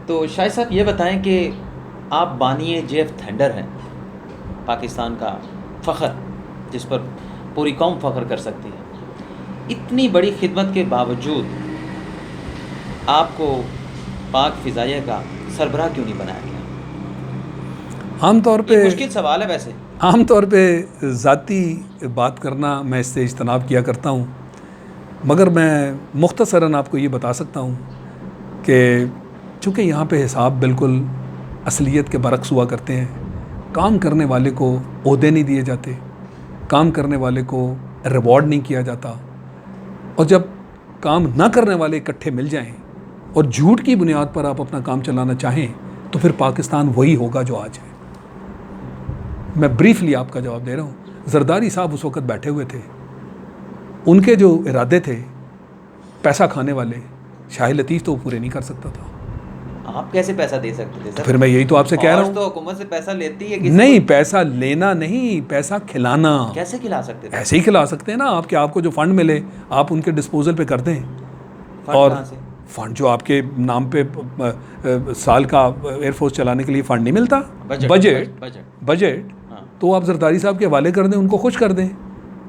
तो शाहिद साहब ये बताएं कि आप बानिए JF थंडर हैं, पाकिस्तान का फ़ख्र, जिस पर पूरी कौम फ़ख्र कर सकती है। इतनी बड़ी खिदमत के बावजूद आपको पाक फ़िज़ाइया का सरबराह क्यों नहीं बनाया गया? आमतौर पे मुश्किल सवाल है वैसे। आमतौर पे ज़ाती बात करना मैं इससे इज्तनाब किया करता हूँ, मगर मैं मुख्तसरन आपको ये बता सकता हूँ कि चूँकि यहाँ पे हिसाब बिल्कुल असलियत के बरक्स हुआ करते हैं। काम करने वाले को ओहदे नहीं दिए जाते, काम करने वाले को रिवॉर्ड नहीं किया जाता, और जब काम ना करने वाले इकट्ठे मिल जाएं और झूठ की बुनियाद पर आप अपना काम चलाना चाहें तो फिर पाकिस्तान वही होगा जो आज है। मैं ब्रीफली आपका जवाब दे रहा हूँ। जरदारी साहब उस वक़्त बैठे हुए थे, उनके जो इरादे थे पैसा खाने वाले, शाह लतीफ़ तो पूरे नहीं कर सकता था। आप कैसे पैसा दे सकते थे सर? फिर मैं यही तो आपसे कह रहा हूँ। तो हुकूमत से पैसा लेती है नहीं, पैसा लेना नहीं, पैसा खिलाना। कैसे खिला सकते थे? ऐसे ही खिला सकते हैं ना आपको जो फंड मिले आप उनके डिस्पोजल पे कर दें। और फंड जो आपके नाम पे साल का एयरफोर्स चलाने के लिए फंड नहीं मिलता, बजट तो आप जरदारी साहब के हवाले कर दें, उनको खुश कर दें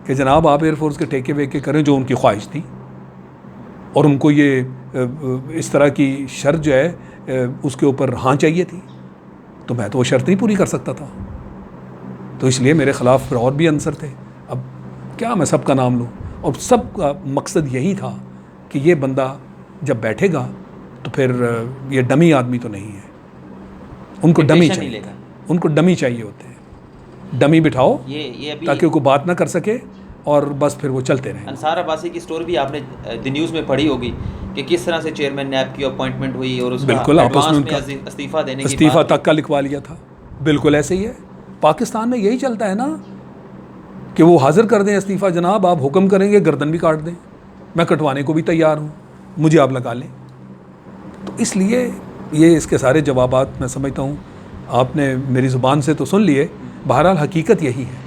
कि जनाब आप एयरफोर्स के ठेके वेके करें जो उनकी ख्वाहिश थी। और उनको ये इस तरह की शर्त जो है उसके ऊपर हाँ चाहिए थी, तो मैं तो वो शर्त नहीं पूरी कर सकता था, तो इसलिए मेरे ख़िलाफ़ और भी आंसर थे। अब क्या मैं सबका नाम लूँ? और सब का मकसद यही था कि ये बंदा जब बैठेगा तो फिर ये डमी आदमी तो नहीं है, उनको डमी चाहिए, उनको डमी चाहिए होते हैं। डमी बिठाओ ये ताकि वो बात ना कर सके और बस फिर वो चलते रहे। अंसार अब्बासी की स्टोरी भी आपने द न्यूज़ में पढ़ी होगी कि किस तरह से चेयरमैन नैब की अपॉइंटमेंट हुई और उसका बिल्कुल आपस में उनका इस्तीफ़ा देने की इस्तीफ़ा तक का लिखवा लिया था। बिल्कुल ऐसे ही है, पाकिस्तान में यही चलता है ना कि वो हाजिर कर दें इस्तीफ़ा, जनाब आप हुक्म करेंगे गर्दन भी काट दें, मैं कटवाने को भी तैयार हूँ, मुझे आप लगा लें। तो इसलिए ये इसके सारे जवाबात मैं समझता हूँ आपने मेरी ज़ुबान से तो सुन लिए। बहरहाल हकीकत यही है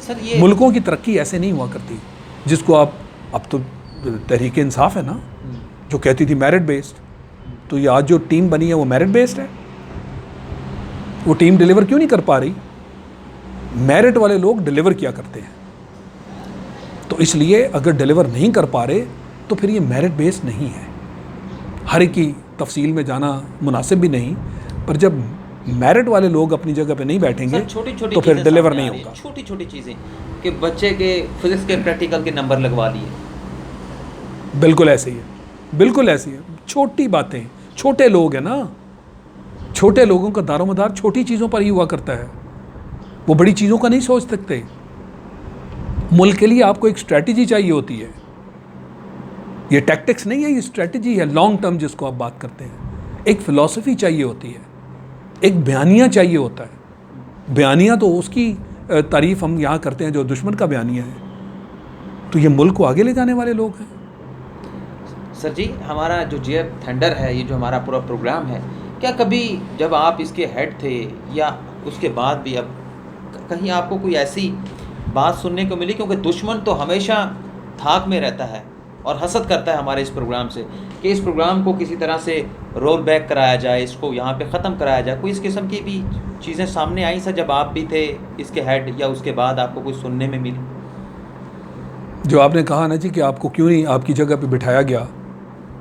सर, ये मुल्कों की तरक्की ऐसे नहीं हुआ करती जिसको आप, अब तो तहरीक इंसाफ है ना जो कहती थी मेरिट बेस्ड, तो ये आज जो टीम बनी है वो मेरिट बेस्ड है। वो टीम डिलीवर क्यों नहीं कर पा रही? मेरिट वाले लोग डिलीवर किया करते हैं, तो इसलिए अगर डिलीवर नहीं कर पा रहे तो फिर ये मेरिट बेस्ड नहीं है। हर एक की तफसील में जाना मुनासिब भी नहीं, पर जब मेरिट वाले लोग अपनी जगह पे नहीं बैठेंगे तो फिर डिलीवर नहीं होगा। छोटी छोटी चीज़ें कि बच्चे के फिजिक्स के प्रैक्टिकल के नंबर लगवा लिए, बिल्कुल ऐसे ही है, बिल्कुल ऐसी है। छोटी बातें, छोटे लोग हैं ना, छोटे लोगों का दारोमदार छोटी चीज़ों पर ही हुआ करता है, वो बड़ी चीज़ों का नहीं सोच सकते। मुल्क के लिए आपको एक स्ट्रैटेजी चाहिए होती है, ये टैक्टिक्स नहीं है, ये स्ट्रैटेजी है लॉन्ग टर्म जिसको आप बात करते हैं। एक फ़िलॉसफी चाहिए होती है, एक बयानिया चाहिए होता है। बयानिया तो उसकी तारीफ़ हम यहाँ करते हैं जो दुश्मन का बयानिया है। तो ये मुल्क को आगे ले जाने वाले लोग हैं। सर जी, हमारा जो JF थंडर है, ये जो हमारा पूरा प्रोग्राम है, क्या कभी जब आप इसके हेड थे या उसके बाद भी अब कहीं आपको कोई ऐसी बात सुनने को मिली? क्योंकि दुश्मन तो हमेशा थाक में रहता है और हसद करता है हमारे इस प्रोग्राम से कि इस प्रोग्राम को किसी तरह से रोल बैक कराया जाए, इसको यहाँ पे ख़त्म कराया जाए। कोई इस किस्म की भी चीज़ें सामने आई सर जब आप भी थे इसके हेड, या उसके बाद आपको कुछ सुनने में मिली? जो आपने कहा ना जी कि आपको क्यों नहीं आपकी जगह पे बिठाया गया,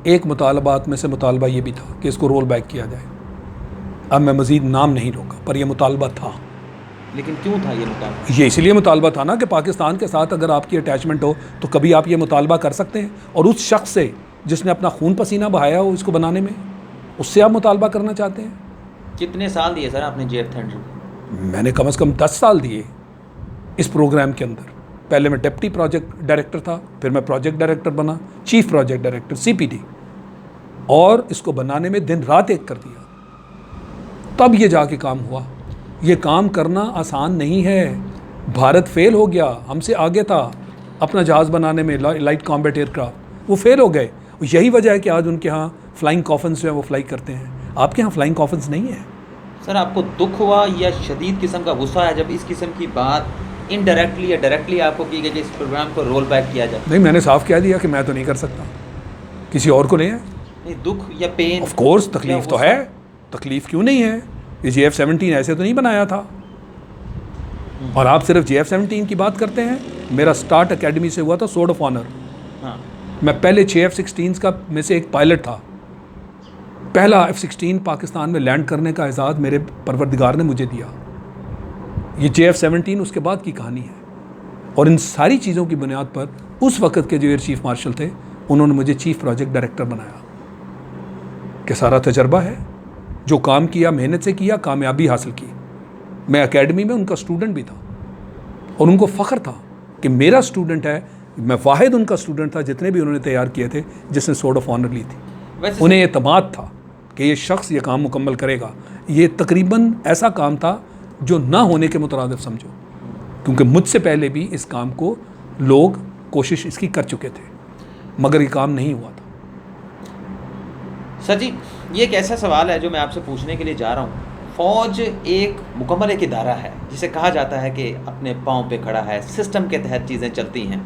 एक मुतालबात में से मुतालबा ये भी था कि इसको रोल बैक किया जाए। अब मैं मज़ीद नाम नहीं लूँगा, पर यह मुतालबा था। लेकिन क्यों था ये मुतालबा? ये इसलिए मुतालबा था ना कि पाकिस्तान के साथ अगर आपकी अटैचमेंट हो तो कभी आप ये मुतालबा कर सकते हैं, और उस शख्स से जिसने अपना खून पसीना बहाया हो इसको बनाने में, उससे आप मुतालबा करना चाहते हैं। कितने साल दिए सर आपने JF थंडर? मैंने कम से कम 10 साल दिए इस प्रोग्राम के अंदर। पहले मैं डिप्टी प्रोजेक्ट डायरेक्टर था, फिर मैं प्रोजेक्ट डायरेक्टर बना, चीफ प्रोजेक्ट डायरेक्टर CPD, और इसको बनाने में दिन रात एक कर दिया, तब ये जाके काम हुआ। ये काम करना आसान नहीं है। भारत फेल हो गया, हमसे आगे था अपना जहाज़ बनाने में, लाइट कॉम्बैट एयरक्राफ्ट, वो फेल हो गए। यही वजह है कि आज उनके यहाँ फ्लाइंग कॉफन्स जो है वो फ्लाई करते हैं, आपके यहाँ फ्लाइंग कॉफन्स नहीं है। सर, आपको दुख हुआ या शदीद किस्म का गुस्सा है जब इस किस्म की बात इनडायरेक्टली या डायरेक्टली आपको की गई कि इस प्रोग्राम को रोल बैक किया जाए? नहीं, मैंने साफ कह दिया कि मैं तो नहीं कर सकता, किसी और को नहीं है। नहीं, दुख या पेन? ऑफ कोर्स तकलीफ तो है, तकलीफ़ क्यों नहीं है, ये JF-17 ऐसे तो नहीं बनाया था। और आप सिर्फ JF-17 की बात करते हैं। मेरा स्टार्ट एकेडमी से हुआ था स्वॉर्ड ऑफ ऑनर। हाँ। मैं पहले 6 F-16 का में से एक पायलट था। पहला F-16 पाकिस्तान में लैंड करने का एजाज़ मेरे परवरदिगार ने मुझे दिया। ये JF-17 उसके बाद की कहानी है। और इन सारी चीज़ों की बुनियाद पर उस वक़्त के जो एयर चीफ मार्शल थे, उन्होंने मुझे चीफ प्रोजेक्ट डायरेक्टर बनाया कि सारा तजर्बा है, जो काम किया मेहनत से किया, कामयाबी हासिल की। मैं एकेडमी में उनका स्टूडेंट भी था और उनको फ़ख्र था कि मेरा स्टूडेंट है। मैं वाहिद उनका स्टूडेंट था जितने भी उन्होंने तैयार किए थे जिसने स्वॉर्ड ऑफ ऑनर ली थी। उन्हें एतमाद था कि ये शख्स ये काम मुकम्मल करेगा। ये तकरीबन ऐसा काम था जो ना होने के मुतरादिफ समझो, क्योंकि मुझसे पहले भी इस काम को लोग कोशिश इसकी कर चुके थे, मगर ये काम नहीं हुआ था। सर जी, ये एक ऐसा सवाल है जो मैं आपसे पूछने के लिए जा रहा हूँ। फ़ौज एक मुकम्मल एक इदारा है जिसे कहा जाता है कि अपने पाँव पे खड़ा है, सिस्टम के तहत चीज़ें चलती हैं।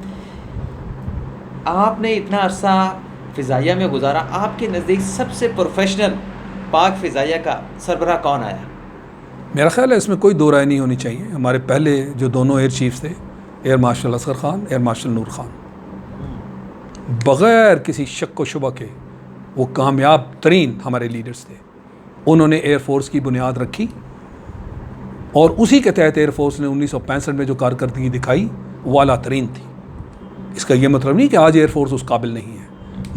आपने इतना अरसा फ़िज़ाइया में गुजारा, आपके नज़दीक सबसे प्रोफेशनल पाक फ़िज़ाइया का सरबराह कौन आया? मेरा ख्याल है इसमें कोई दो राय नहीं होनी चाहिए। हमारे पहले जो दोनों एयर चीफ्स थे, air marshal Asghar Khan, air marshal Nur Khan, बग़ैर किसी शक व शुबा के वो कामयाब तरीन हमारे लीडर्स थे। उन्होंने एयर फोर्स की बुनियाद रखी और उसी के तहत एयर फोर्स ने 1965 में जो कारकर्दगी दिखाई वो आला तरीन थी। इसका ये मतलब नहीं कि आज एयर फोर्स उस काबिल नहीं है,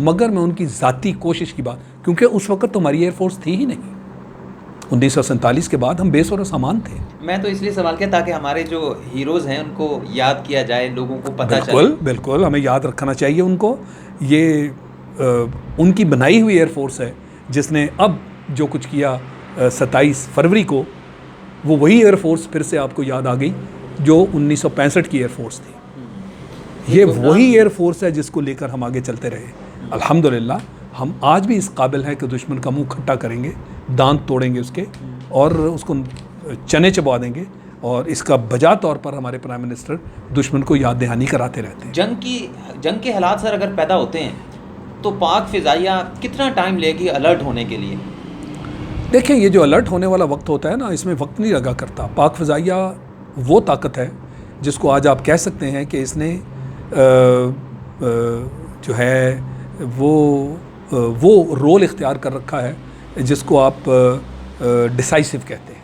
मगर मैं उनकी ज़ाती कोशिश की बात, क्योंकि उस वक्त तो हमारी एयर फोर्स थी ही नहीं। 1947 के बाद हम बेसुरा सामान थे। मैं तो इसलिए सवाल किया ताकि हमारे जो हीरोज़ हैं उनको याद किया जाए, लोगों को पता चले। बिल्कुल बिल्कुल, हमें याद रखना चाहिए उनको। ये उनकी बनाई हुई एयर फोर्स है जिसने अब जो कुछ किया 27 फरवरी को, वो वही एयर फोर्स फिर से आपको याद आ गई जो 1965 की एयर फोर्स थी। ये वही एयर फोर्स है जिसको लेकर हम आगे चलते रहे। अल्हम्दुलिल्लाह हम आज भी इस काबिल हैं कि दुश्मन का मुंह खट्टा करेंगे, दांत तोड़ेंगे उसके और उसको चने चबा देंगे। और इसका बजा तौर पर हमारे प्राइम मिनिस्टर दुश्मन को याद दहानी कराते रहते हैं। जंग के हालात सर अगर पैदा होते हैं तो पाक फ़िज़ाइया कितना टाइम लेगी अलर्ट होने के लिए? देखिए, ये जो अलर्ट होने वाला वक्त होता है ना, इसमें वक्त नहीं लगा करता। पाक फ़िज़ाइया वो ताकत है जिसको आज आप कह सकते हैं कि इसने जो है वो रोल इख्तियार कर रखा है जिसको आप डिसाइसिव कहते हैं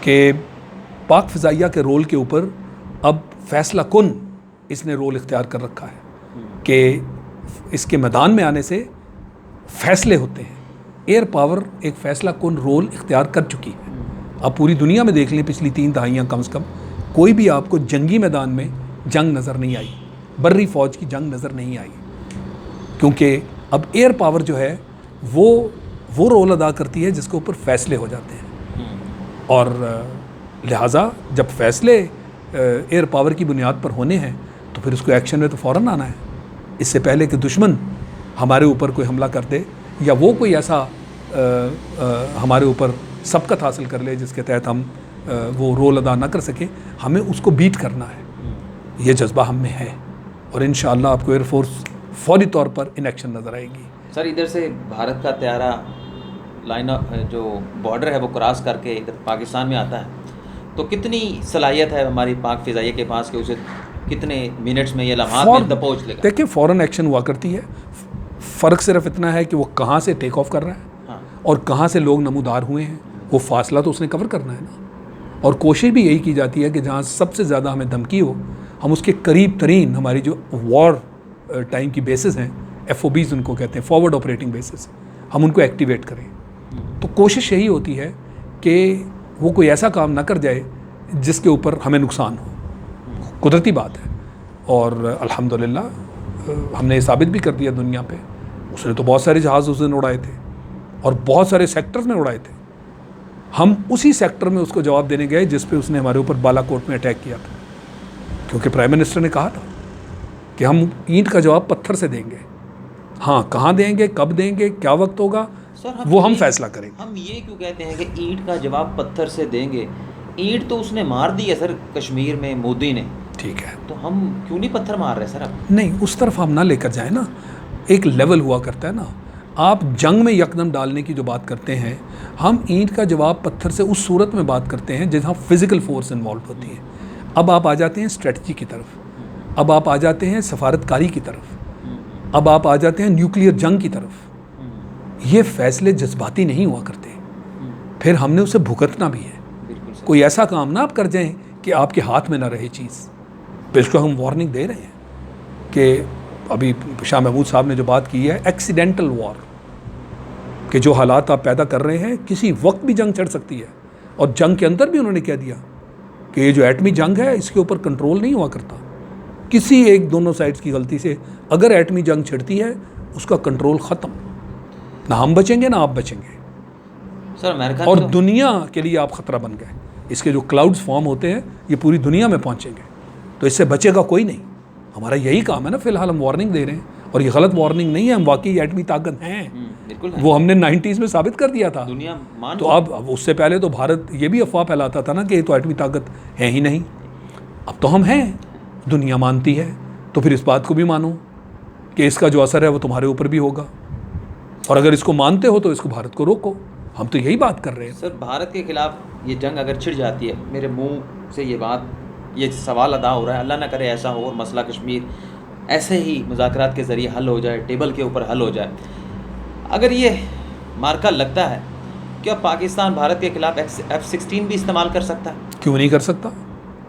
कि पाक फ़िज़ाइया के रोल के ऊपर अब फ़ैसला कुन इसने रोल इख्तियार कर रखा है कि इसके मैदान में आने से फ़ैसले होते हैं। एयर पावर एक फ़ैसला कुन रोल इख्तियार कर चुकी है। अब पूरी दुनिया में देख लें, पिछली 3 दहाइयाँ कम से कम कोई भी आपको जंगी मैदान में जंग नज़र नहीं आई, बर्री फ़ौज की जंग नज़र नहीं आई, क्योंकि अब एयर पावर जो है वो रोल अदा करती है जिसके ऊपर फ़ैसले हो जाते हैं। और लिहाजा जब फ़ैसले एयर पावर की बुनियाद पर होने हैं तो फिर उसको एक्शन में तो फ़ौरन आना है, इससे पहले कि दुश्मन हमारे ऊपर कोई हमला कर दे या वो कोई ऐसा हमारे ऊपर सबकत हासिल कर ले जिसके तहत हम वो रोल अदा ना कर सकें। हमें उसको बीट करना है, ये जज्बा हम में है और इंशाअल्लाह आपको एयर फोर्स फौरी तौर पर इन एक्शन नज़र आएगी। सर, इधर से भारत का त्यारा लाइन जो बॉर्डर है वो क्रॉस करके इधर पाकिस्तान में आता है, तो कितनी सलाहियत है हमारी पाक फ़िज़ाइया के पास कि उसे कितने मिनट्स में ये लम्हात में दबोच लेगा? देखिए, फ़ौरन एक्शन हुआ करती है। फ़र्क सिर्फ इतना है कि वो कहाँ से टेक ऑफ कर रहा है, हाँ, और कहाँ से लोग नमूदार हुए हैं, वो फासला तो उसने कवर करना है ना। और कोशिश भी यही की जाती है कि जहाँ सबसे ज़्यादा हमें धमकी हो, हम उसके करीब तरीन हमारी जो वॉर टाइम की बेसिस हैं, FOBs उनको कहते हैं, फॉरवर्ड ऑपरेटिंग बेसिस, हम उनको एक्टिवेट करें। तो कोशिश यही होती है कि वो कोई ऐसा काम ना कर जाए जिसके ऊपर हमें नुकसान हो। कुदरती बात है और अल्हम्दुलिल्लाह हमने साबित भी कर दिया दुनिया पे। उसने तो बहुत सारे जहाज़ उस दिन उड़ाए थे और बहुत सारे सेक्टर्स में उड़ाए थे। हम उसी सेक्टर में उसको जवाब देने गए जिस पे उसने हमारे ऊपर बालाकोट में अटैक किया था, क्योंकि प्राइम मिनिस्टर ने कहा था कि हम ईंट का जवाब पत्थर से देंगे। हाँ, कहाँ देंगे, कब देंगे, क्या वक्त होगा, सर, वो हम फैसला करेंगे। हम ये क्यों कहते हैं कि ईंट का जवाब पत्थर से देंगे? ईंट तो उसने मार दी है सर, कश्मीर में मोदी ने। ठीक है, तो हम क्यों नहीं पत्थर मार रहे सर अब? नहीं, उस तरफ हम ना लेकर जाए ना। एक लेवल हुआ करता है ना। आप जंग में यकदम डालने की जो बात करते हैं, हम ईंट का जवाब पत्थर से उस सूरत में बात करते हैं जहाँ फिज़िकल फोर्स इन्वॉल्व होती है। अब आप आ जाते हैं स्ट्रेटजी की तरफ, अब आप आ जाते हैं सफारतकारी की तरफ, अब आप आ जाते हैं न्यूक्लियर जंग की तरफ। ये फैसले जज्बाती नहीं हुआ करते, फिर हमने उसे भुगतना भी है। कोई ऐसा काम ना आप कर जाएं कि आपके हाथ में ना रहे चीज़। बिल्कुल हम वार्निंग दे रहे हैं कि अभी शाह महमूद साहब ने जो बात की है, एक्सीडेंटल वॉर, कि जो हालात आप पैदा कर रहे हैं किसी वक्त भी जंग चढ़ सकती है। और जंग के अंदर भी उन्होंने कह दिया कि ये जो एटमी जंग है इसके ऊपर कंट्रोल नहीं हुआ करता। किसी एक दोनों साइड्स की गलती से अगर एटमी जंग छिड़ती है उसका कंट्रोल ख़त्म, ना हम बचेंगे ना आप बचेंगे सर। अमेरिका और दुनिया के लिए आप ख़तरा बन गए। इसके जो क्लाउड्स फॉर्म होते हैं ये पूरी दुनिया में पहुंचेंगे, तो इससे बचेगा कोई नहीं। हमारा यही काम है ना, फिलहाल हम वार्निंग दे रहे हैं, और ये गलत वार्निंग नहीं है। हम वाकई एटमी ताकत हैं, बिल्कुल वो हमने 90s में साबित कर दिया था। दुनिया मान तो अब उससे पहले तो भारत ये भी अफवाह फैलाता था ना कि ये तो एटमी ताकत है ही नहीं। अब तो हम हैं, दुनिया मानती है, तो फिर इस बात को भी मानो कि इसका जो असर है वो तुम्हारे ऊपर भी होगा। और अगर इसको मानते हो तो इसको भारत को रोको। हम तो यही बात कर रहे हैं सर। भारत के खिलाफ ये जंग अगर छिड़ जाती है, मेरे मुंह से ये सवाल अदा हो रहा है, अल्लाह ना करे ऐसा हो और मसला कश्मीर ऐसे ही मुज़ाकरात के ज़रिए हल हो जाए, टेबल के ऊपर हल हो जाए। अगर ये मार्का लगता है, क्या पाकिस्तान भारत के खिलाफ F-16 भी इस्तेमाल कर सकता है? क्यों नहीं कर सकता।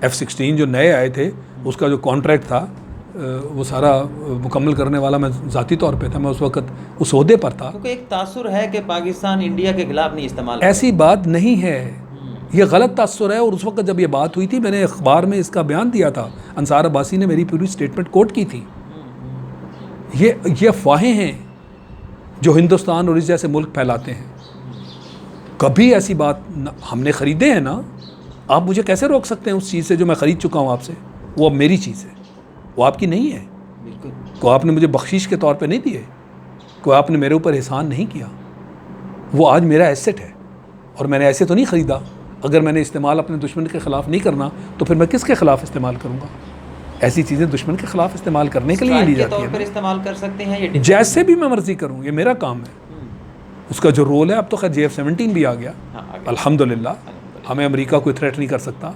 F-16 जो नए आए थे उसका जो कॉन्ट्रैक्ट था वो सारा मुकम्मल करने वाला मैं ज़ाती तौर पे था, मैं उस वक्त उस ओहदे पर था। क्योंकि एक तासुर है कि पाकिस्तान इंडिया के खिलाफ नहीं इस्तेमाल। ऐसी बात नहीं है, ये गलत तासुर है। और उस वक्त जब ये बात हुई थी मैंने अखबार में इसका बयान दिया था, अंसार अब्बासी ने मेरी पूरी स्टेटमेंट कोट की थी। ये अफवाहें हैं जो हिंदुस्तान और इस जैसे मुल्क फैलाते हैं। कभी ऐसी बात हमने ख़रीदे हैं ना, आप मुझे कैसे रोक सकते हैं उस चीज़ से जो मैं ख़रीद चुका हूँ आपसे। वो अब मेरी चीज़ है, वो आपकी नहीं है। बिल्कुल। को आपने मुझे बख्शीश के तौर पे नहीं दिए, को आपने मेरे ऊपर एहसान नहीं किया। वो आज मेरा एसेट है और मैंने ऐसे तो नहीं ख़रीदा। अगर मैंने इस्तेमाल अपने दुश्मन के ख़िलाफ़ नहीं करना तो फिर मैं किसके ख़िलाफ़ इस्तेमाल करूँगा। ऐसी चीज़ें दुश्मन के ख़िलाफ़ इस्तेमाल करने के लिए ली जाती है। इस्तेमाल कर सकते हैं ये जैसे भी मैं मर्ज़ी करूँ, ये मेरा काम है। उसका जो रोल है, अब तो खैर JF-17 भी आ गया, अल्हम्दुलिल्लाह। हमें अमेरिका कोई थ्रेट नहीं कर सकता।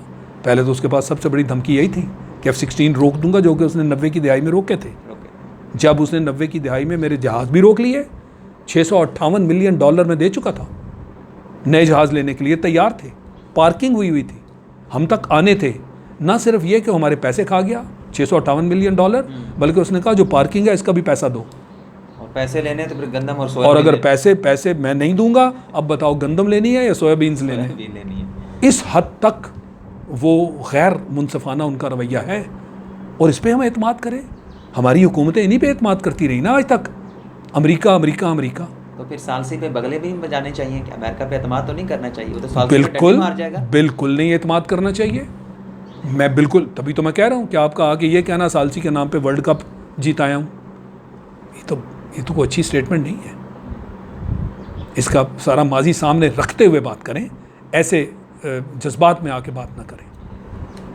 पहले तो उसके पास सबसे बड़ी धमकी यही थी कि F-16 रोक दूंगा, जो कि उसने 90 की दिहाई में रोके थे। जब उसने 90 की दिहाई में मेरे जहाज़ भी रोक लिए, $658 मिलियन में दे चुका था। नए जहाज़ लेने के लिए तैयार थे, पार्किंग हुई थी, हम तक आने थे। ना सिर्फ ये कि हमारे पैसे खा गया $658 मिलियन, बल्कि उसने कहा जो पार्किंग है इसका भी पैसा दो। और पैसे लेने तो फिर गंदम और सोयाबीन। और अगर पैसे मैं नहीं दूंगा, अब बताओ गंदम लेनी है या सोयाबीन्स लेने हैं। इस हद तक वो गैर मुनसफाना उनका रवैया है। और इस पर हम एतमाद करें? हमारी हुकूमतें इन्हीं पे एतमाद करती रही ना आज तक, अमेरिका अमेरिका अमेरिका। तो फिर सालसी पे बगले भी बजाने चाहिए कि अमेरिका पे एतमाद तो नहीं करना चाहिए, वो तो बिल्कुल मार जाएगा। बिल्कुल नहीं एतमाद करना चाहिए। मैं बिल्कुल, तभी तो मैं कह रहा हूँ कि आपका आके ये कहना सालसी के नाम पे वर्ल्ड कप जीत आया हूँ, ये तो कोई अच्छी स्टेटमेंट नहीं है। इसका सारा माजी सामने रखते हुए बात करें, ऐसे जज्बात में आके बात ना करें।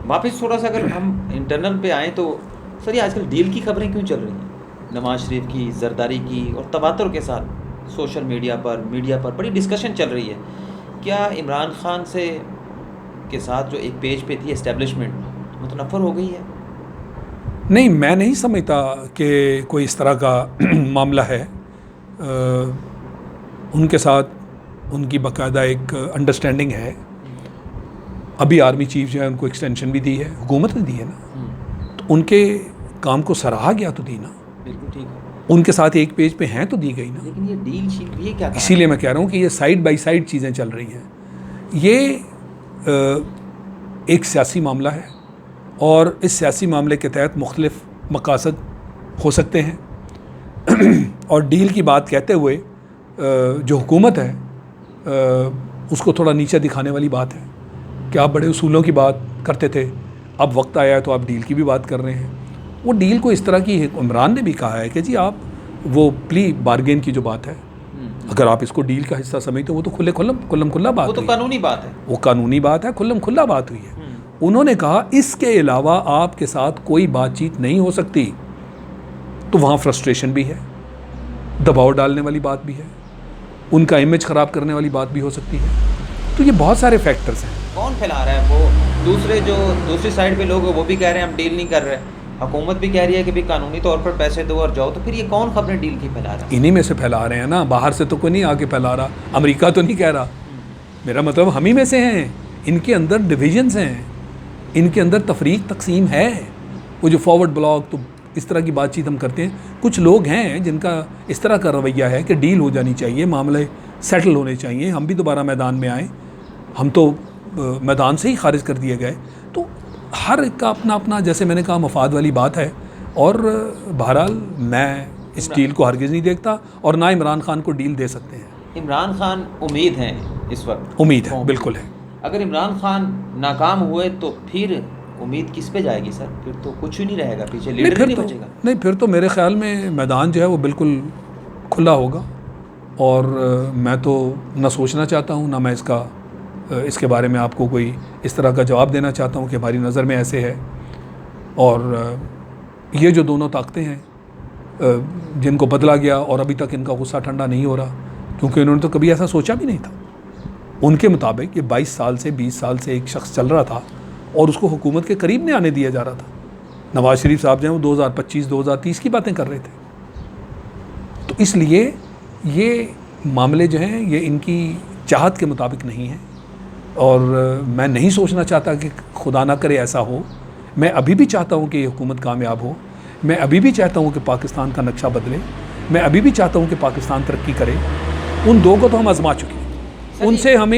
वापस थोड़ा सा अगर हम इंटरनल पे आएँ तो सर, ये आजकल डील की खबरें क्यों चल रही हैं? नवाज शरीफ की, जरदारी की, और तवातुर के साथ सोशल मीडिया पर बड़ी डिस्कशन चल रही है। क्या इमरान खान के साथ जो एक पेज पे थी एस्टेब्लिशमेंट, मुतनफ़र हो गई है? नहीं, मैं नहीं समझता कि कोई इस तरह का मामला है। उनके साथ उनकी बाकायदा एक अंडरस्टैंडिंग है। अभी आर्मी चीफ जो है उनको एक्सटेंशन भी दी है, हुकूमत ने दी है ना, तो उनके काम को सराहा गया तो दी ना। बिल्कुल ठीक है। उनके साथ एक पेज पे हैं तो दी गई ना। लेकिन ये डील शील ये क्या? इसीलिए मैं कह रहा हूँ कि ये साइड बाई साइड चीज़ें चल रही हैं। ये एक सियासी मामला है और इस सियासी मामले के तहत मुख्तलिफ मकासद हो सकते हैं। और डील की बात कहते हुए जो हुकूमत है उसको थोड़ा नीचे दिखाने वाली बात है कि आप बड़े उसूलों की बात करते थे, अब वक्त आया है तो आप डील की भी बात कर रहे हैं। वो डील को इस तरह की, इमरान ने भी कहा है कि जी आप वो प्ली बार्गेन की जो बात है, अगर आप इसको डील का हिस्सा समझते हो, वो तो खुल्लम खुल्ला बात, वो तो कानूनी बात है, वो कानूनी बात है, खुल्लम खुल्ला बात हुई है। उन्होंने कहा इसके अलावा आपके साथ कोई बातचीत नहीं हो सकती। तो वहाँ फ्रस्ट्रेशन भी है, दबाव डालने वाली बात भी है, उनका इमेज ख़राब करने वाली बात भी हो सकती है। तो ये बहुत सारे फैक्टर्स हैं। कौन फैला रहा है? वो दूसरी साइड पे लोग वो भी कह रहे हैं हम डील नहीं कर रहे, हुकूमत भी कह रही है कि भी कानूनी तौर पर पैसे दो और जाओ, तो फिर ये कौन खबरें डील की फैला रहा है? इन्हीं में से फैला रहे हैं ना, बाहर से तो कोई नहीं आके फैला रहा, अमेरिका तो नहीं कह रहा। मेरा मतलब हम ही में से हैं। इनके अंदर डिविजन्स हैं, इनके अंदर तफरीक तकसीम है। वो जो फॉरवर्ड ब्लॉक, तो इस तरह की बातचीत हम करते हैं। कुछ लोग हैं जिनका इस तरह का रवैया है कि डील हो जानी चाहिए, मामले सेटल होने चाहिए, हम भी दोबारा मैदान में आएँ। हम तो मैदान से ही खारिज कर दिए गए। तो हर एक का अपना अपना, जैसे मैंने कहा, मफाद वाली बात है। और बहरहाल मैं इस डील को हरगिज़ नहीं देखता और ना इमरान खान को डील दे सकते हैं। इमरान खान उम्मीद हैं इस वक्त? उम्मीद है, बिल्कुल है। अगर इमरान खान नाकाम हुए तो फिर उम्मीद किस पे जाएगी सर? फिर तो कुछ ही नहीं रहेगा, पीछे लीडर नहीं बचेगा। नहीं, फिर तो मेरे ख्याल में मैदान जो है वो बिल्कुल खुला होगा। और मैं तो ना सोचना चाहता हूँ, ना मैं इसके बारे में आपको कोई इस तरह का जवाब देना चाहता हूँ कि हमारी नज़र में ऐसे है। और ये जो दोनों ताकतें हैं जिनको बदला गया और अभी तक इनका गुस्सा ठंडा नहीं हो रहा, क्योंकि उन्होंने तो कभी ऐसा सोचा भी नहीं था। उनके मुताबिक ये 22 साल से 20 साल से एक शख्स चल रहा था और उसको हुकूमत के करीब नहीं आने दिया जा रहा था। नवाज़ शरीफ साहब जो हैं वो 2025-2030 की बातें कर रहे थे। तो इसलिए ये मामले जो हैं ये इनकी चाहत के मुताबिक नहीं हैं। और मैं नहीं सोचना चाहता कि खुदा ना करे ऐसा हो। मैं अभी भी चाहता हूँ कि ये हुकूमत कामयाब हो। मैं अभी भी चाहता हूँ कि पाकिस्तान का नक्शा बदले। मैं अभी भी चाहता हूँ कि पाकिस्तान तरक्की करे। उन दो को तो हम आजमा चुके हैं, उनसे हमें